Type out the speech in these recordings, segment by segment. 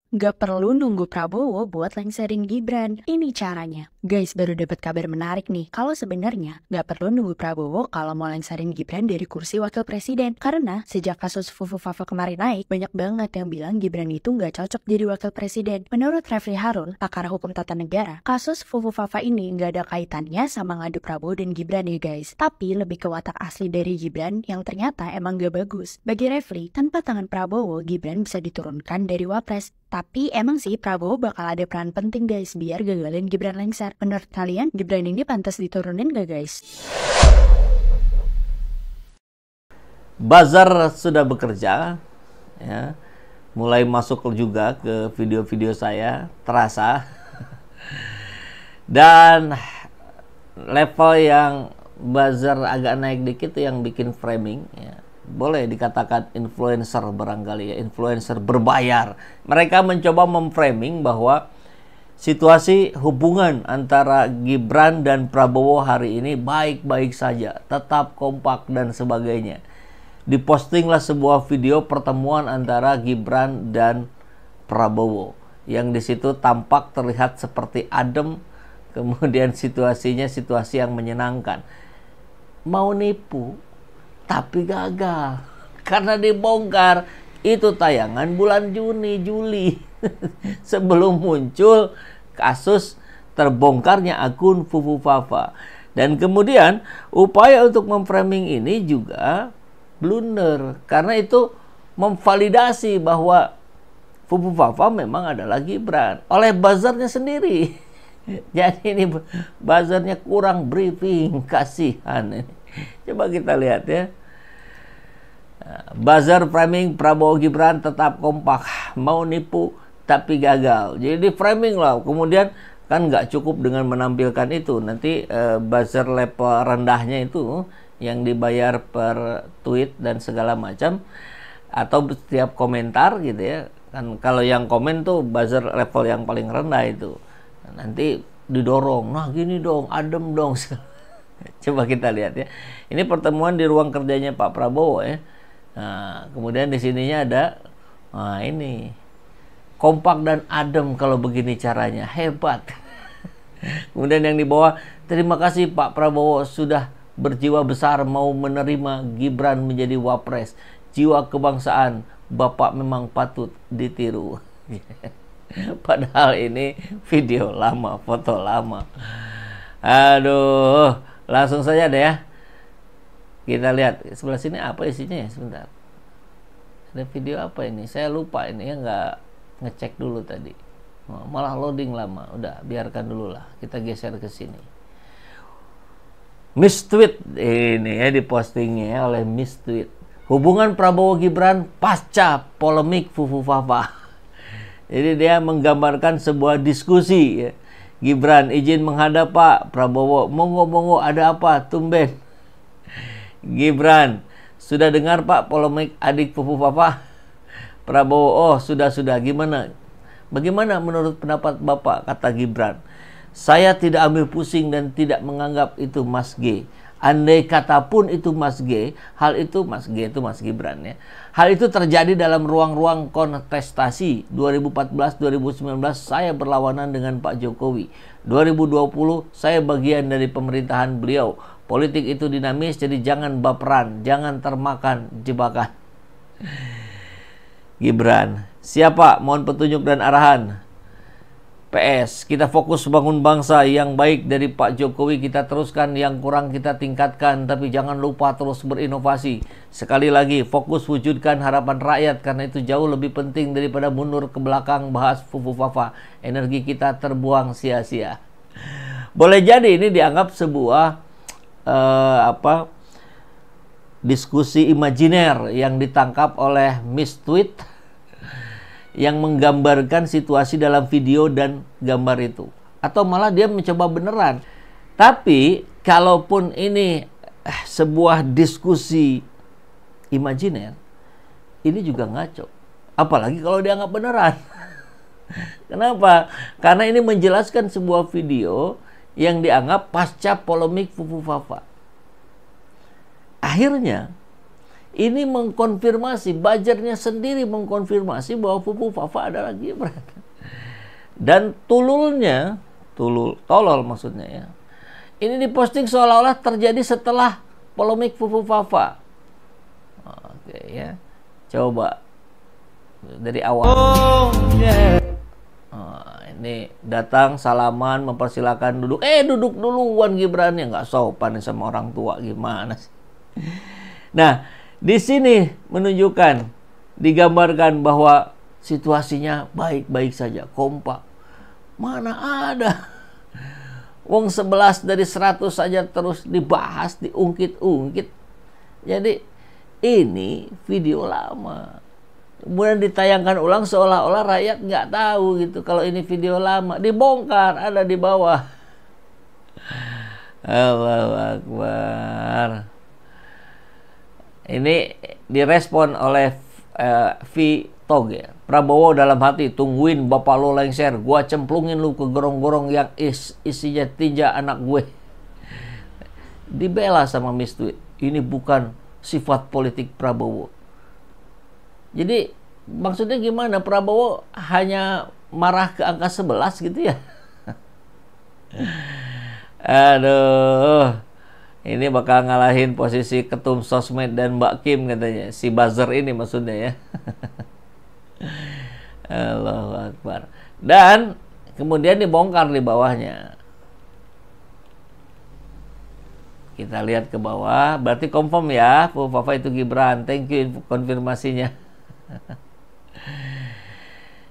Gak perlu nunggu Prabowo buat lengserin Gibran. Ini caranya. Guys, baru dapat kabar menarik nih. Kalau sebenarnya gak perlu nunggu Prabowo kalau mau lengserin Gibran dari kursi wakil presiden. Karena sejak kasus Fufu Fafa kemarin naik, banyak banget yang bilang Gibran itu gak cocok jadi wakil presiden. Menurut Refli Harun, pakar hukum tata negara, kasus Fufu Fafa ini gak ada kaitannya sama ngadu Prabowo dan Gibran ya guys. Tapi lebih ke watak asli dari Gibran yang ternyata emang gak bagus. Bagi Refli, tanpa tangan Prabowo, Gibran bisa diturunkan dari wapres. Tapi emang sih Prabowo bakal ada peran penting guys biar gagalin Gibran lengser. Menurut kalian Gibran ini pantas diturunin gak guys? Buzzer sudah bekerja, ya, mulai masuk juga ke video-video saya, terasa. Dan level yang buzzer agak naik dikit tuh yang bikin framing, ya. Boleh dikatakan influencer barangkali ya, influencer berbayar. Mereka mencoba memframing bahwa situasi hubungan antara Gibran dan Prabowo hari ini baik-baik saja, tetap kompak dan sebagainya. Dipostinglah sebuah video pertemuan antara Gibran dan Prabowo yang di situ tampak terlihat seperti adem, kemudian situasinya situasi yang menyenangkan. Mau nipu tapi gagal karena dibongkar. Itu tayangan bulan Juli sebelum muncul kasus terbongkarnya akun Fufu Fafa. Dan kemudian upaya untuk memframing ini juga blunder karena itu memvalidasi bahwa Fufu Fafa memang adalah Gibran oleh buzzernya sendiri. Jadi ini buzzernya kurang briefing, kasihan. Coba kita lihat ya. Buzzer framing Prabowo Gibran tetap kompak, mau nipu tapi gagal. Jadi framing lah. Kemudian kan nggak cukup dengan menampilkan itu. Nanti buzzer level rendahnya itu yang dibayar per tweet dan segala macam atau setiap komentar gitu ya. Kan kalau yang komen tuh buzzer level yang paling rendah itu. Nanti didorong, nah gini dong, adem dong. Coba kita lihat ya. Ini pertemuan di ruang kerjanya Pak Prabowo ya. Nah, kemudian di sininya ada, nah ini kompak dan adem kalau begini caranya, hebat. Kemudian yang di bawah, terima kasih Pak Prabowo sudah berjiwa besar mau menerima Gibran menjadi wapres. Jiwa kebangsaan Bapak memang patut ditiru. Padahal ini video lama, foto lama. Aduh, langsung saja deh ya. Kita lihat sebelah sini apa isinya ya, sebentar. Ada video apa ini? Saya lupa ini ya, nggak ngecek dulu tadi. Malah loading lama. Udah, biarkan dulu lah. Kita geser ke sini. Miss Tweet ini ya dipostingnya ya oleh Miss Tweet. Hubungan Prabowo Gibran pasca polemik Fufu Fafa. Jadi dia menggambarkan sebuah diskusi ya. Gibran izin menghadap Pak Prabowo. Monggo ada apa? Tumben. Gibran, sudah dengar Pak polemik adik Fufu Fafa? Prabowo, oh sudah, gimana? Bagaimana menurut pendapat Bapak? Kata Gibran, saya tidak ambil pusing dan tidak menganggap itu Mas G. Andai kata pun itu Mas G, hal itu Mas G itu Mas Gibran ya. Hal itu terjadi dalam ruang-ruang kontestasi 2014-2019 saya berlawanan dengan Pak Jokowi. 2020 saya bagian dari pemerintahan beliau. Politik itu dinamis, jadi jangan baperan, jangan termakan jebakan. Gibran, siapa? Mohon petunjuk dan arahan. PS, kita fokus bangun bangsa. Yang baik dari Pak Jokowi kita teruskan, yang kurang kita tingkatkan, tapi jangan lupa terus berinovasi. Sekali lagi, fokus wujudkan harapan rakyat, karena itu jauh lebih penting daripada mundur ke belakang bahas Fufu Fafa. Energi kita terbuang sia-sia. Boleh jadi ini dianggap sebuah diskusi imajiner yang ditangkap oleh Miss Tweet yang menggambarkan situasi dalam video dan gambar itu, atau malah dia mencoba beneran. Tapi kalaupun ini sebuah diskusi imajiner, ini juga ngaco, apalagi kalau dianggap beneran. Kenapa? Karena ini menjelaskan sebuah video yang dianggap pasca polemik Fufu Fafa. Akhirnya Ini mengkonfirmasi, buzzernya sendiri mengkonfirmasi bahwa Fufu Fafa adalah Gibran. Dan tolol maksudnya ya. Ini diposting seolah-olah terjadi setelah polemik Fufu Fafa. Oke ya. Coba dari awal. Ini datang salaman mempersilakan duduk. Duduk duluan Gibran, ya nggak sopan sama orang tua, gimana sih? Nah, di sini menunjukkan, digambarkan bahwa situasinya baik-baik saja, kompak. Mana ada? Wong 11 dari 100 saja terus dibahas, diungkit-ungkit. Jadi ini video lama. Kemudian ditayangkan ulang seolah-olah rakyat nggak tahu gitu kalau ini video lama. Dibongkar, ada di bawah. Allahu Akbar. Ini direspon oleh V Toge. Prabowo dalam hati, tungguin bapak lo lengser, gua cemplungin lu ke gorong-gorong yang isinya tinja anak gue. Dibela sama Miss Tweet. Ini bukan sifat politik Prabowo. Jadi maksudnya gimana? Prabowo hanya marah ke angka 11 gitu ya. Aduh, ini bakal ngalahin posisi ketum sosmed dan Mbak Kim katanya. Si buzzer ini maksudnya ya. Allahu Akbar. Dan kemudian dibongkar di bawahnya. Kita lihat ke bawah, berarti confirm ya, Fufu Fafa itu Gibran. Thank you konfirmasinya.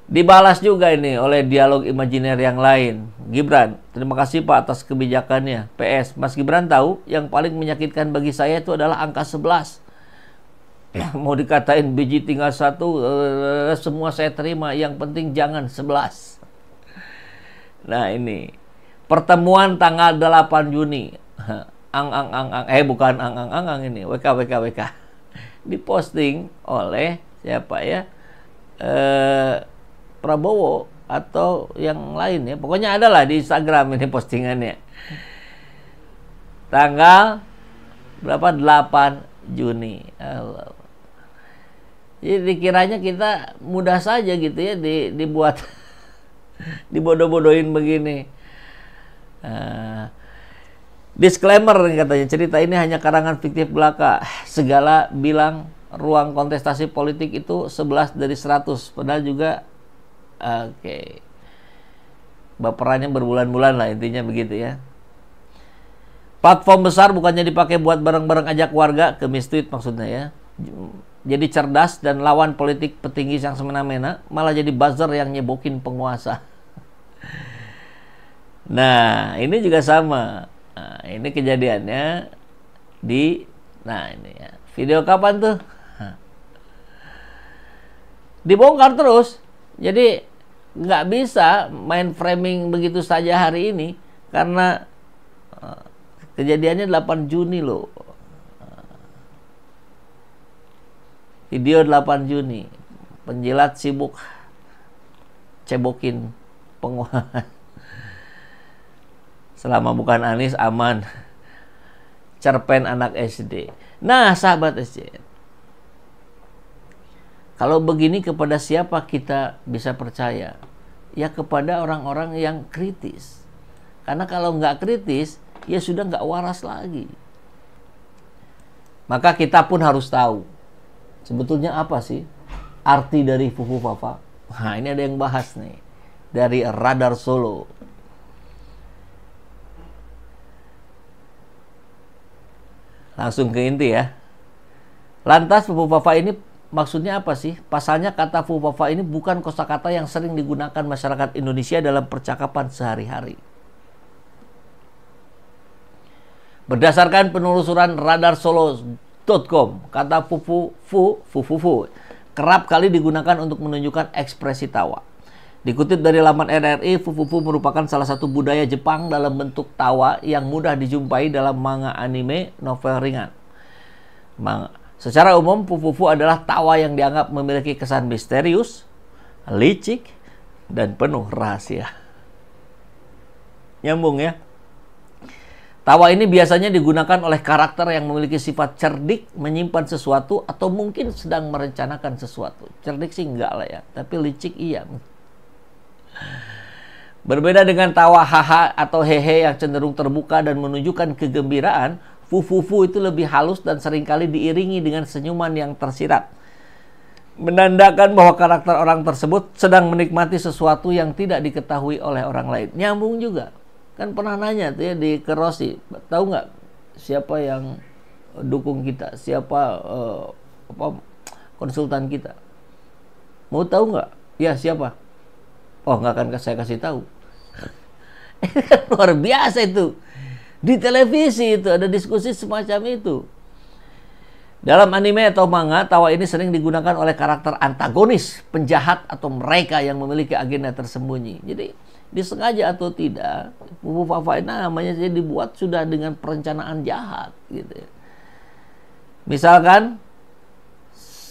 Dibalas juga ini oleh dialog imajiner yang lain. Gibran, terima kasih Pak atas kebijakannya. PS, Mas Gibran tahu yang paling menyakitkan bagi saya itu adalah angka 11. Mau dikatain biji tinggal 1, semua saya terima. Yang penting jangan 11. Nah ini pertemuan tanggal 8 Juni. Bukan ini. WK. Diposting oleh siapa ya? Prabowo atau yang lain ya. Pokoknya adalah di Instagram ini postingannya. Tanggal berapa? 8 Juni. Allah. Jadi dikiranya kita mudah saja gitu ya dibuat dibodoh-bodohin begini. Disclaimer katanya, cerita ini hanya karangan fiktif belaka. Segala bilang ruang kontestasi politik itu 11 dari 100. Padahal juga oke. Baperannya berbulan-bulan lah, intinya begitu ya. Platform besar bukannya dipakai buat bareng-bareng ajak warga ke Miss Tweet maksudnya ya. Jadi cerdas dan lawan politik petinggi yang semena-mena, malah jadi buzzer yang nyebokin penguasa. Nah, ini juga sama. Nah, ini kejadiannya di, nah ini ya. Video kapan tuh? Dibongkar terus. Jadi nggak bisa main framing begitu saja hari ini karena kejadiannya 8 Juni loh. Video 8 Juni. Penjilat sibuk cebokin penguasa. Selama bukan Anies aman. Cerpen anak SD. Nah, sahabat SJN. Kalau begini kepada siapa kita bisa percaya? Ya kepada orang-orang yang kritis. Karena kalau nggak kritis, ya sudah nggak waras lagi. Maka kita pun harus tahu. Sebetulnya apa sih arti dari Fufu Fafa? Nah, ini ada yang bahas nih. Dari Radar Solo. Langsung ke inti ya. Lantas Fufu Fafa ini maksudnya apa sih? Pasalnya kata Fufu Fafa ini bukan kosakata yang sering digunakan masyarakat Indonesia dalam percakapan sehari-hari. Berdasarkan penelusuran radarsolo.com, kata fufu kerap kali digunakan untuk menunjukkan ekspresi tawa. Dikutip dari laman RRI, fufu merupakan salah satu budaya Jepang dalam bentuk tawa yang mudah dijumpai dalam manga, anime, novel ringan. Secara umum, fufu adalah tawa yang dianggap memiliki kesan misterius, licik, dan penuh rahasia. Nyambung ya. Tawa ini biasanya digunakan oleh karakter yang memiliki sifat cerdik, menyimpan sesuatu, atau mungkin sedang merencanakan sesuatu. Cerdik sih enggak lah ya, tapi licik iya. Berbeda dengan tawa haha atau hehe yang cenderung terbuka dan menunjukkan kegembiraan, fufufu itu lebih halus dan seringkali diiringi dengan senyuman yang tersirat, menandakan bahwa karakter orang tersebut sedang menikmati sesuatu yang tidak diketahui oleh orang lain. Nyambung juga. Kan pernah nanya tuh ya di Kerosi, tahu nggak siapa yang dukung kita, siapa konsultan kita? Mau tahu nggak? Ya siapa? Oh nggak akan saya kasih tahu. Luar biasa itu. Di televisi itu ada diskusi semacam itu. Dalam anime atau manga, tawa ini sering digunakan oleh karakter antagonis, penjahat, atau mereka yang memiliki agenda tersembunyi. Jadi disengaja atau tidak, fufu fafaina namanya saja dibuat sudah dengan perencanaan jahat gitu ya. Misalkan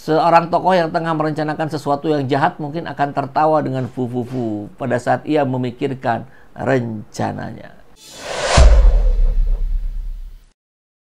seorang tokoh yang tengah merencanakan sesuatu yang jahat mungkin akan tertawa dengan fufufu pada saat ia memikirkan rencananya.